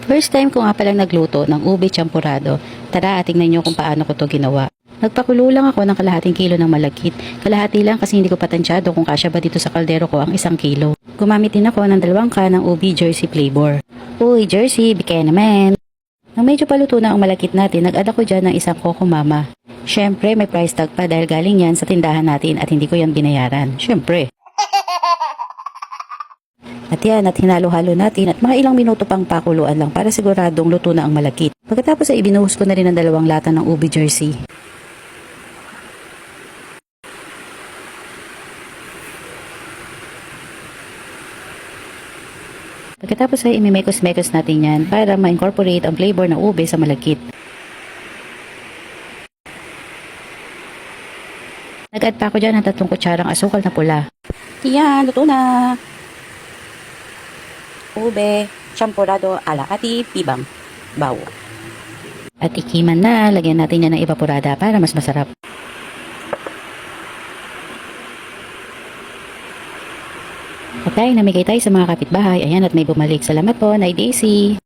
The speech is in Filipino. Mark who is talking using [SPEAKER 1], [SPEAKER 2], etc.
[SPEAKER 1] First time ko nga palang nagluto ng ube champurado. Tara, tingnan nyo kung paano ko to ginawa. Nagpakulo lang ako ng kalahating kilo ng malagkit. Kalahati lang kasi hindi ko patansyado kung kasya ba dito sa kaldero ko ang 1 kilo. Gumamit din ako ng 2 can ng ube jersey flavor. Uy, jersey, bigay naman. Nang medyo paluto na ang malagkit natin, nag-add ako dyan ng 1 Coco Mama. Syempre, may price tag pa dahil galing yan sa tindahan natin at hindi ko yan binayaran. Syempre. At yan, at hinalo-halo natin at mga ilang minuto pang pakuluan lang para siguradong luto na ang malagkit. Pagkatapos ay ibinuhos ko na rin ang 2 lata ng ube jersey. Pagkatapos ay imimekos-mekos natin yan para ma-incorporate ang flavor ng ube sa malagkit. Nag-add pa ako dyan ng 3 kutsarang asukal na pula. Yan, luto na! Ube, champurado, ala ati, pibang, bawo. At ikiman na, lagyan natin yan ng evaporada para mas masarap. At tayo, namigay tayo sa mga kapitbahay. Ayan, at may bumalik. Salamat po, Nay Daisy.